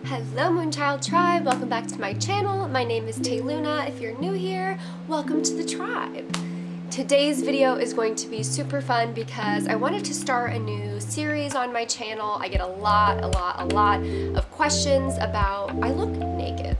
Hello Moonchild Tribe, welcome back to my channel. My name is Taylluna. If you're new here, welcome to the tribe. Today's video is going to be super fun because I wanted to start a new series on my channel. I get a lot of questions about, I look naked.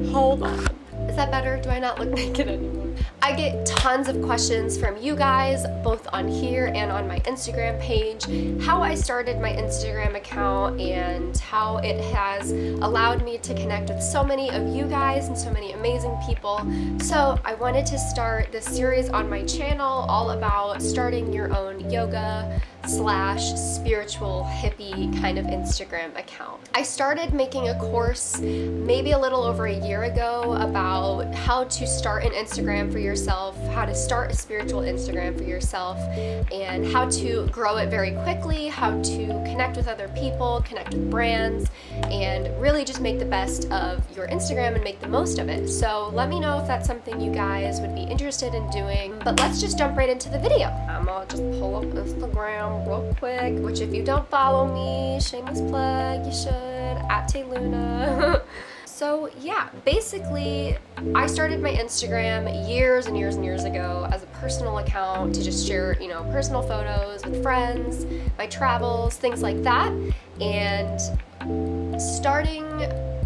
Hold on. Is that better? Do I not look naked anymore? I get tons of questions from you guys, both on here and on my Instagram page, how I started my Instagram account and how it has allowed me to connect with so many of you guys and so many amazing people. So I wanted to start this series on my channel all about starting your own yoga / spiritual hippie kind of Instagram account. I started making a course maybe a little over a year ago about how to start an Instagram for yourself, how to start a spiritual Instagram for yourself, and how to grow it very quickly, how to connect with other people, connect with brands, and really just make the best of your Instagram and make the most of it. So let me know if that's something you guys would be interested in doing, but let's just jump right into the video. I'm gonna just pull up Instagram real quick, which if you don't follow me, shameless plug, you should, at Taylluna. So yeah, basically I started my Instagram years and years ago as a personal account to just share, you know, personal photos with friends, my travels, things like that. And starting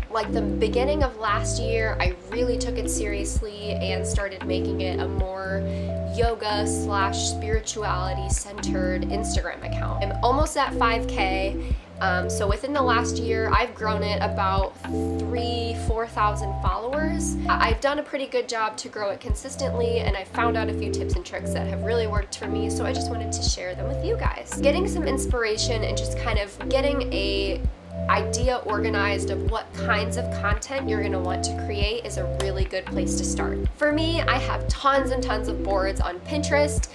like the beginning of last year, I really took it seriously and started making it a more yoga / spirituality centered Instagram account. I'm almost at 5K. So within the last year, I've grown it about 4,000 followers. I've done a pretty good job to grow it consistently, and I found out a few tips and tricks that have really worked for me, so I just wanted to share them with you guys. Getting some inspiration and just kind of getting a idea organized of what kinds of content you're going to want to create is a really good place to start. For me, I have tons and tons of boards on Pinterest.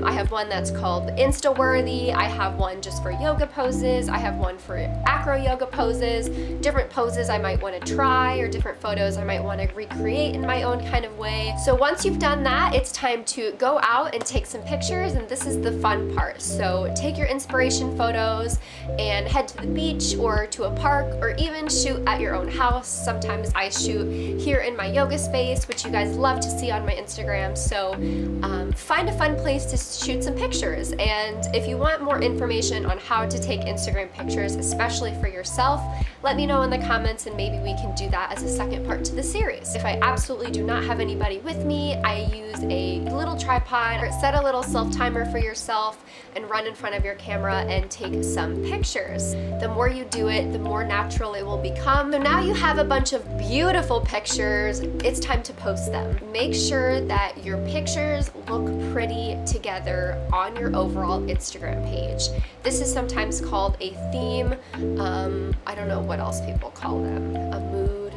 I have one that's called Insta-worthy. I have one just for yoga poses. I have one for acro yoga poses, different poses I might want to try or different photos I might want to recreate in my own kind of way. So once you've done that, it's time to go out and take some pictures, and this is the fun part. So take your inspiration photos and head to the beach or to a park, or even shoot at your own house. Sometimes I shoot here in my yoga space, which you guys love to see on my Instagram. So find a fun place to shoot some pictures. And if you want more information on how to take Instagram pictures, especially for yourself, let me know in the comments and maybe we can do that as a second part to the series. If I absolutely do not have anybody with me, I use a little tripod, or set a little self-timer for yourself and run in front of your camera and take some pictures. The more you do it, the more natural it will become. So now you have a bunch of beautiful pictures. It's time to post them. Make sure that your pictures look pretty together on your overall Instagram page. This is sometimes called a theme. I don't know what else people call them. A mood.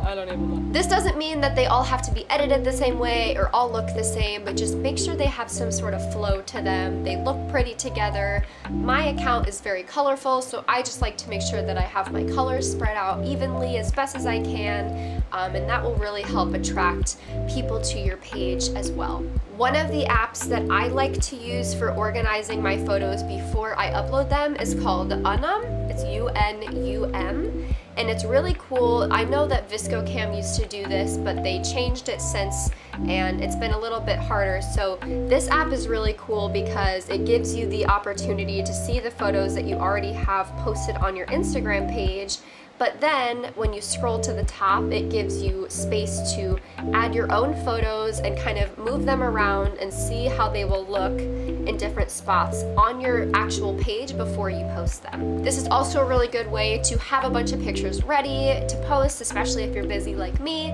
I don't even know. This doesn't mean that they all have to be edited the same way or all look the same, but just make sure they have some sort of flow to them. They look pretty together. My account is very colorful, so I just like to make sure that I have my colors spread out evenly as best as I can, and that will really help attract people to your page as well. One of the apps that I like to use for organizing my photos before I upload them is called Unum. It's UNUM. And it's really cool. I know that ViscoCam used to do this, but they changed it since, and it's been a little bit harder. So this app is really cool because it gives you the opportunity to see the photos that you already have posted on your Instagram page. But then when you scroll to the top, it gives you space to add your own photos and kind of move them around and see how they will look in different spots on your actual page before you post them. This is also a really good way to have a bunch of pictures ready to post, especially if you're busy like me.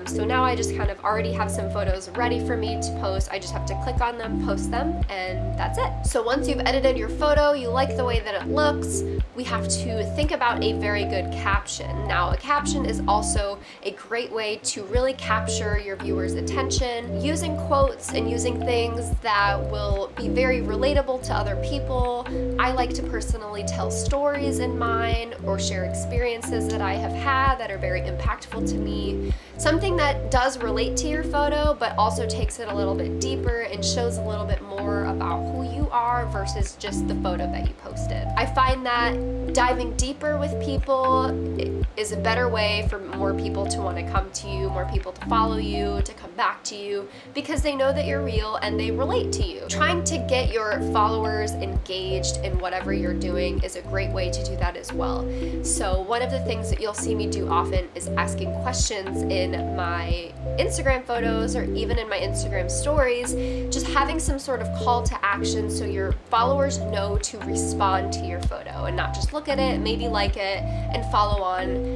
So now I just kind of already have some photos ready for me to post. I just have to click on them, post them, and that's it. So once you've edited your photo, you like the way that it looks, we have to think about a very good caption. Now, a caption is also a great way to really capture your viewers' attention, using quotes and using things that will be very relatable to other people. I like to personally tell stories in mine or share experiences that I have had that are very impactful to me. Something that does relate to your photo, but also takes it a little bit deeper and shows a little bit more about who you are versus just the photo that you posted. I find that diving deeper with people is a better way for more people to want to come to you, more people to follow you, to come back to you, because they know that you're real and they relate to you. Trying to get your followers engaged in whatever you're doing is a great way to do that as well. So one of the things that you'll see me do often is asking questions in my Instagram photos or even in my Instagram stories, just having some sort of call to action so your followers know to respond to your photo and not just look at it, maybe like it, and follow on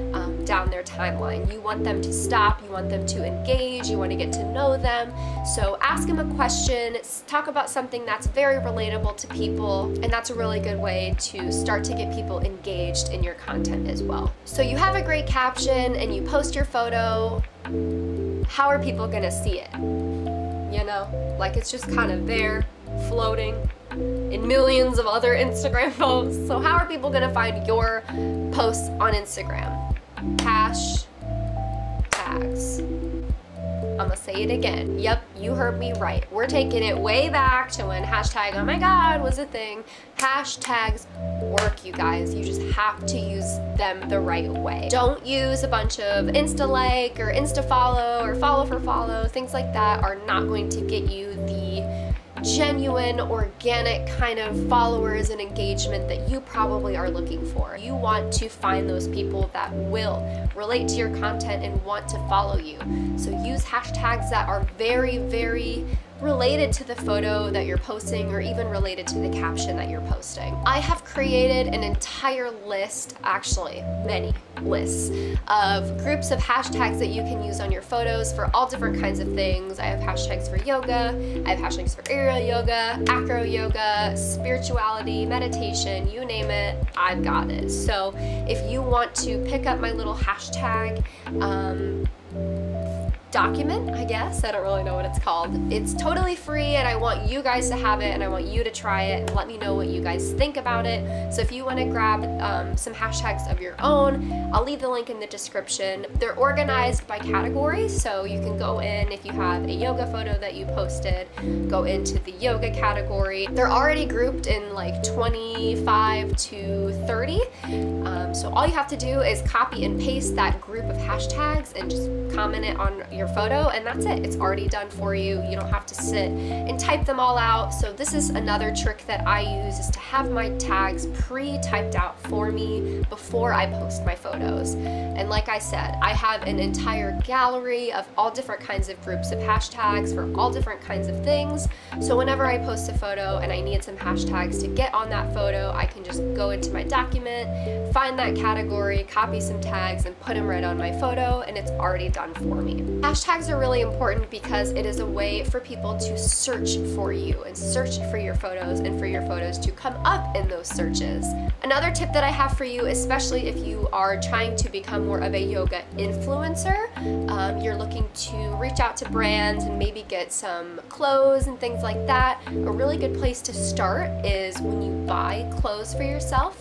down their timeline. You want them to stop, you want them to engage, you want to get to know them. So ask them a question, talk about something that's very relatable to people, and that's a really good way to start to get people engaged in your content as well. So you have a great caption and you post your photo, how are people gonna see it? You know, like it's just kind of there, floating in millions of other Instagram posts. So how are people gonna find your posts on Instagram? Hashtags. I'm gonna say it again. Yep, you heard me right. We're taking it way back to when hashtag oh my god was a thing. Hashtags work, you guys. You just have to use them the right way. Don't use a bunch of Insta like or Insta follow or follow for follow. Things like that are not going to get you the genuine, organic kind of followers and engagement that you probably are looking for. You want to find those people that will relate to your content and want to follow you. So use hashtags that are very, very related to the photo that you're posting or even related to the caption that you're posting. I have created an entire list, actually many lists, of groups of hashtags that you can use on your photos for all different kinds of things. I have hashtags for yoga, I have hashtags for aerial yoga, acro yoga, spirituality, meditation, you name it, I've got it. So if you want to pick up my little hashtag document, I guess. I don't really know what it's called. It's totally free and I want you guys to have it and I want you to try it and let me know what you guys think about it. So if you want to grab some hashtags of your own, I'll leave the link in the description. They're organized by category, so you can go in if you have a yoga photo that you posted, go into the yoga category. They're already grouped in like 25 to 30. So all you have to do is copy and paste that group of hashtags and just comment it on your photo, and that's it. It's already done for you. You don't have to sit and type them all out. So this is another trick that I use, is to have my tags pre-typed out for me before I post my photos. And like I said, I have an entire gallery of all different kinds of groups of hashtags for all different kinds of things. So whenever I post a photo and I need some hashtags to get on that photo, I can just go into my document, find that category, copy some tags, and put them right on my photo, and it's already done for me. Hashtags are really important because it is a way for people to search for you and search for your photos and for your photos to come up in those searches. Another tip that I have for you, especially if you are trying to become more of a yoga influencer, you're looking to reach out to brands and maybe get some clothes and things like that, a really good place to start is when you buy clothes for yourself,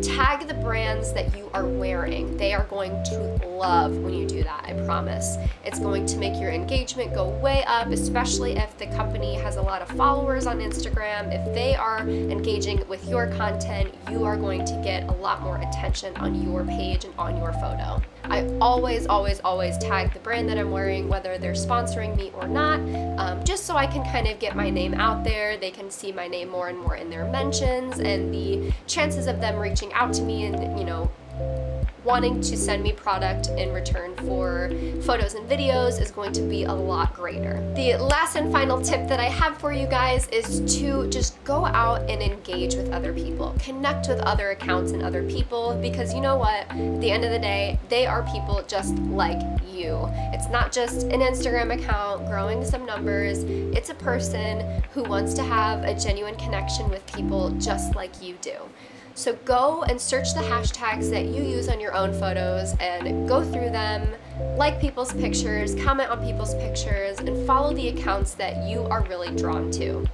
tag the brands that you are wearing. They are going to love when you do that, I promise. It's going to make your engagement go way up, especially if the company has a lot of followers on Instagram. If they are engaging with your content, you are going to get a lot more attention on your page and on your photo. I always tag the brand that I'm wearing, whether they're sponsoring me or not, just so I can kind of get my name out there. They can see my name more and more in their mentions, and the chances of them reaching out to me and, you know, wanting to send me product in return for photos and videos is going to be a lot greater. The last and final tip that I have for you guys is to just go out and engage with other people. Connect with other accounts and other people, because you know what? At the end of the day, they are people just like you. It's not just an Instagram account growing some numbers. It's a person who wants to have a genuine connection with people just like you do. So go and search the hashtags that you use on your own photos and go through them, like people's pictures, comment on people's pictures, and follow the accounts that you are really drawn to.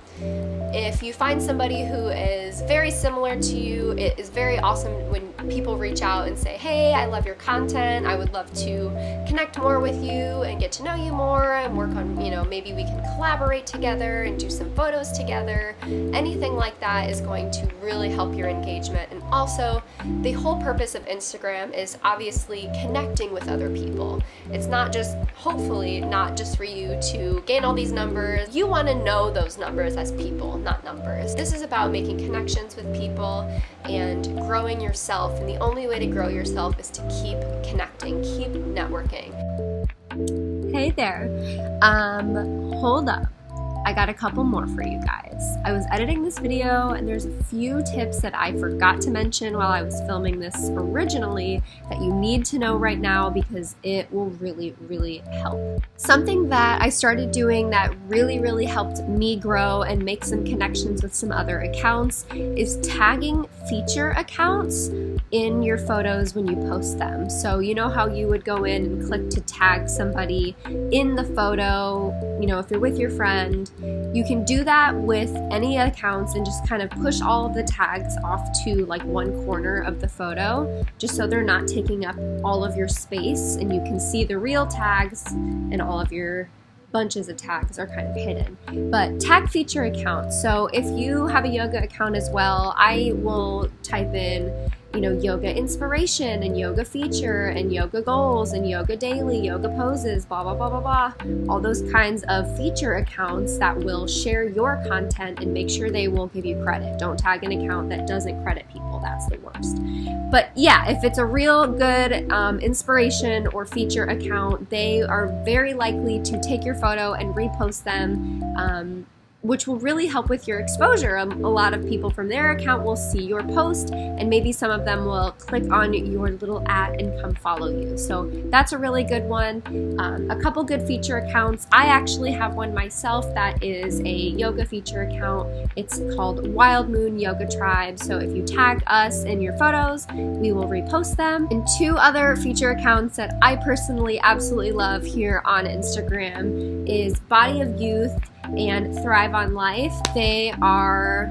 If you find somebody who is very similar to you, it is very awesome when people reach out and say, hey, I love your content, I would love to connect more with you and get to know you more and work on, maybe we can collaborate together and do some photos together. Anything like that is going to really help your engagement. And also, the whole purpose of Instagram is obviously connecting with other people. It's not just, hopefully, not just for you to gain all these numbers. You want to know those numbers as people, not numbers. This is about making connections with people and growing yourself, and the only way to grow yourself is to keep connecting, keep networking. Hey there, hold up. I got a couple more for you guys. I was editing this video and there's a few tips that I forgot to mention while I was filming this originally that you need to know right now because it will really, really help. Something that I started doing that really helped me grow and make some connections with some other accounts is tagging feature accounts in your photos when you post them. So you know how you would go in and click to tag somebody in the photo, if you're with your friend, you can do that with any accounts and just kind of push all of the tags off to like one corner of the photo, just so they're not taking up all of your space and you can see the real tags and all of your bunches of tags are kind of hidden. But tag feature accounts. So if you have a yoga account as well, I will type in yoga inspiration and yoga feature and yoga goals and yoga daily, yoga poses, blah, blah, blah, blah, blah. All those kinds of feature accounts that will share your content and make sure they will give you credit. Don't tag an account that doesn't credit people. That's the worst. But yeah, if it's a real good inspiration or feature account, they are very likely to take your photo and repost them, which will really help with your exposure. A lot of people from their account will see your post and maybe some of them will click on your little ad and come follow you. So that's a really good one. A couple good feature accounts. I actually have one myself that is a yoga feature account. It's called Wild Moon Yoga Tribe. So if you tag us in your photos, we will repost them. And two other feature accounts that I personally absolutely love here on Instagram is Body of Youth and Thrive on Life. They are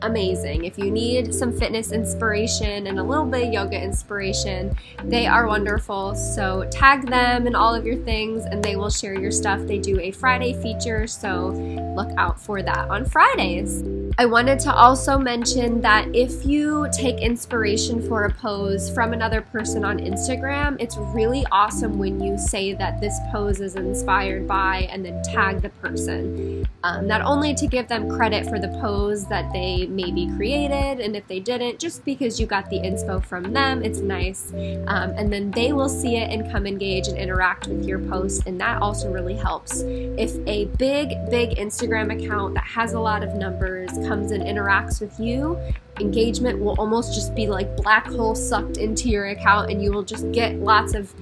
amazing. If you need some fitness inspiration and a little bit of yoga inspiration, they are wonderful. So tag them in all of your things and they will share your stuff. They do a Friday feature, so look out for that on Fridays. I wanted to also mention that if you take inspiration for a pose from another person on Instagram, it's really awesome when you say that this pose is inspired by and then tag the person. Not only to give them credit for the pose that they maybe created, and if they didn't, just because you got the inspo from them, it's nice. And then they will see it and come engage and interact with your post, and that also really helps. If a big Instagram account that has a lot of numbers comes and interacts with you, engagement will almost just be like black hole sucked into your account and you will just get lots of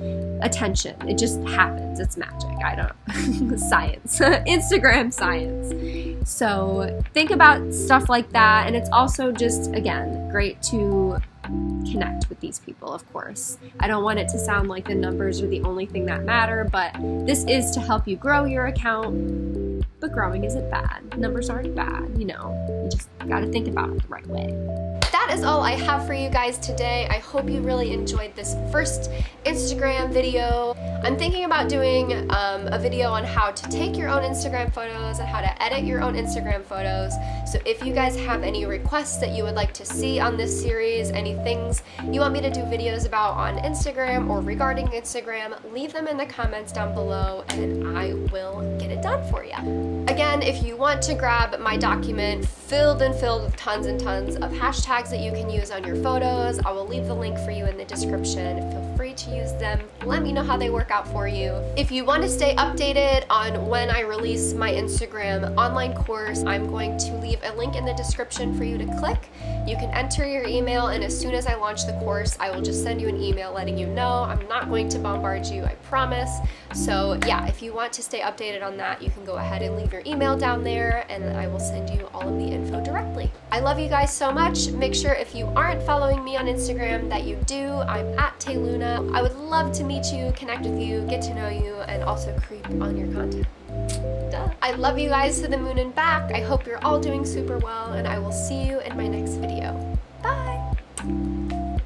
attention. It just happens. It's magic. I don't know. Science. Instagram science. So think about stuff like that, and it's also just, again, great to connect with these people, of course. I don't want it to sound like the numbers are the only thing that matter, but this is to help you grow your account. But growing isn't bad. Numbers aren't bad, you just gotta think about it the right way. That is all I have for you guys today. I hope you really enjoyed this first Instagram video. I'm thinking about doing a video on how to take your own Instagram photos and how to edit your own Instagram photos. So if you guys have any requests that you would like to see on this series, any things you want me to do videos about on Instagram or regarding Instagram, leave them in the comments down below and I will get it done for you. Again, if you want to grab my document filled with tons and tons of hashtags that you can use on your photos, I will leave the link for you in the description. Feel free to use them. Let me know how they work out for you. If you want to stay updated on when I release my Instagram online course, I'm going to leave a link in the description for you to click. You can enter your email, and as soon as I launch the course, I will just send you an email letting you know. I'm not going to bombard you, I promise. So yeah, if you want to stay updated on that, you can go ahead and leave your email down there and I will send you all of the info directly. I I love you guys so much. Make sure if you aren't following me on Instagram that you do. I'm at Taylluna. I would love to meet you, connect with you, get to know you, and also creep on your content. Duh. I love you guys to the moon and back. I hope you're all doing super well, and I will see you in my next video. Bye!